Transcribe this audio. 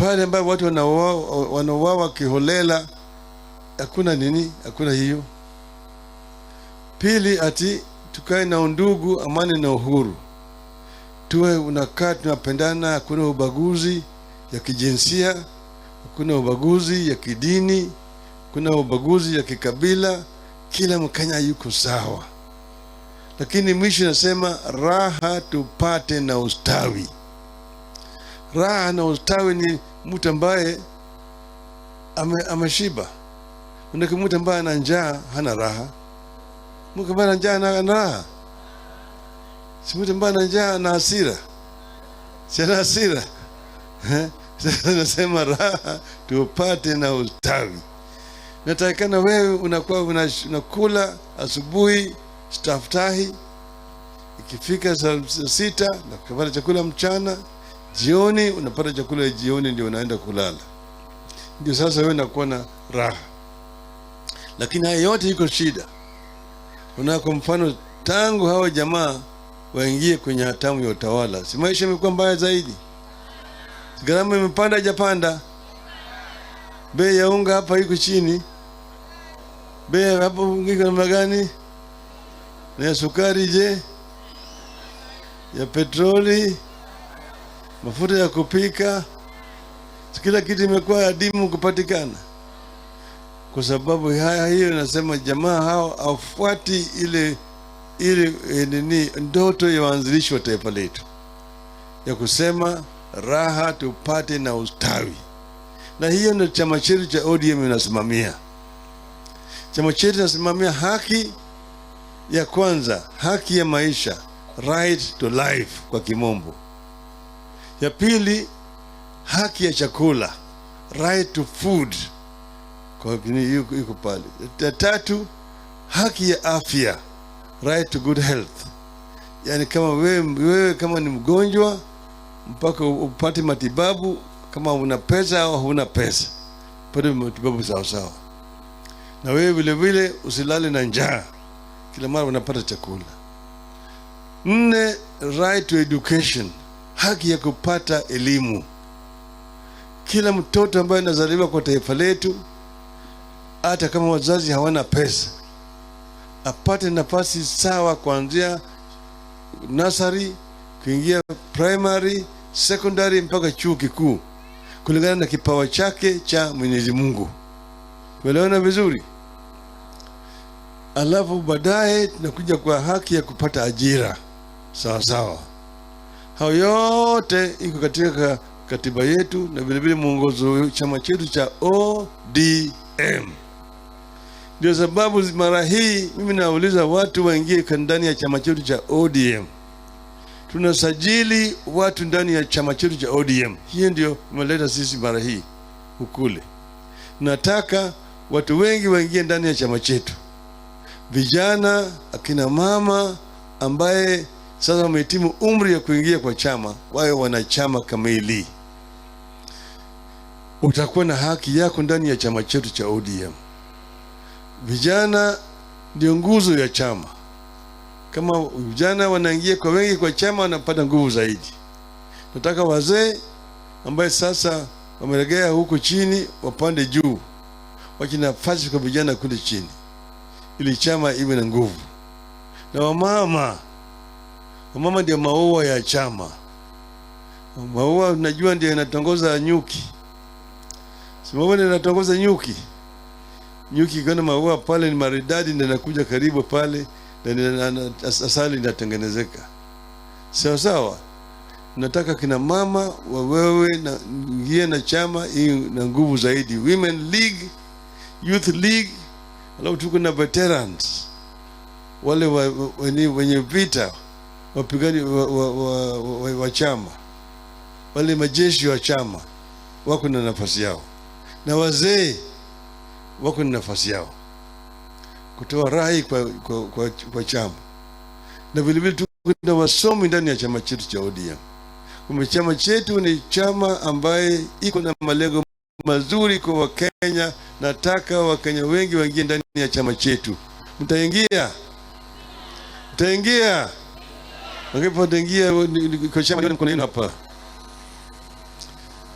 pale ambapo watu wanauawa kiholela, hakuna nini, hakuna hiyo. Pili, ati tukae na undugu, amani na uhuru. Tuwe unakaa tunapendana, hakuna ubaguzi ya kijinsia, hakuna ubaguzi ya kidini, hakuna ubaguzi ya kikabila, kila Mkenya yuko sawa. Lakini mwisho nasema raha tupate na ustawi. Raha na ustawi ni mtu ambaye ameshiba. Unake mtu ambaye ana njaa hana raha. Mtu ambaye ana njaa ana raha. Si mtu ambaye ana njaa ana hasira. Si ana hasira. Sasa nasema raha tupate na ustawi. Natakana wewe unakuwa unakula asubuhi staftahi, ikifika saa 6 na kupata chakula mchana, jioni unapata chakula ya jioni, ndio unaenda kulala. Ndio sasa wewe unakuwa na raha. Lakini haya yote iko shida. Kwa mfano tangu hawa jamaa waingie kwenye hatamu ya utawala, si maisha yamekuwa mbaya zaidi. Gharama imepanda hajapanda. Bei ya unga hapa iko chini. Bei hapo iko namna gani? Na sukari je? Ya petroli, mafuta ya kupika, kila kitu imekuwa adimu kupatikana. Kwa sababu hiyo nasema jamaa hao afuati ile ndoto ya waanzilishi wa taifa letu ya kusema raha tupate na ustawi. Na hiyo ndio chama chetu cha ODM inasimamia. Chama chetu inasimamia haki ya kwanza, haki ya maisha, right to life kwa kimombo. Ya pili, haki ya chakula, right to food kwa yuko pale. Ya tatu, haki ya afya, right to good health. Yani kama wewe kama ni mgonjwa mpaka upate matibabu, kama una pesa au huna pesa, upate matibabu sawa sawa. Na wewe vile vile usilale na njaa, kila mara unapata chakula. 4, right to education, haki ya kupata elimu. Kila mtoto ambaye anazaliwa kwa taifa letu, hata kama wazazi hawana pesa, apate nafasi sawa kuanzia nursery kuingia primary, secondary mpaka chuo kikuu, kulingana na kipawa chake cha Mwenyezi Mungu. Tuelewana vizuri? Alafu baadaye tunakuja kwa haki ya kupata ajira sawa sawa. Hao yote iko katika katiba yetu na vile vile mwongozo chama chetu cha ODM. Ndio sababu mara hii mimi nauliza watu waingie ndani ya chama chetu cha ODM. Tunasajili watu ndani ya chama chetu cha ODM. Hiyo ndio imeleta sisi mara hii ukule. Nataka watu wengi waingie ndani ya chama chetu. Vijana, akina mama ambaye sasa wamehitimu umri ya kuingia kwa chama, wawe wanachama kamili. Utakuwa na haki yako ndani ya chama chetu cha ODM. Vijana ndio nguzo ya chama. Kama vijana wanaingia kwa wengi kwa chama, wanapata nguvu zaidi. Nataka wazee ambaye sasa wamelegea huko chini wapande juu, wache nafasi kwa vijana kule chini, ili chama iwe na nguvu. Na wamama ndio maua ya chama. Maua unajua ndio inatongoza nyuki. Si maua ndio inatongoza nyuki. Nyuki kana maua pale ni maridadi, ndio inakuja karibu pale na asali inatengenezeka. Sawa sawa. Nataka kina mama wewe na ingie na chama hii na nguvu zaidi. Women League, Youth League, alafu tuko na veterans, wale wenye vita, wapigani wa chama, wale majeshi wa chama wako na nafasi yao, na wazee wako na nafasi yao kutoa rai kwa chama. Na vile vile tuko na wasomi ndani ya chama chetu cha ODM. Kwa chama chetu ni chama ambaye iko na malengo mazuri kwa Wakenya. Nataka Wakenya wengi waingie ndani ya chama chetu. Mtaingia? Mtaingia? Wangapi wataingia kwa chama? Kuna nini hapa?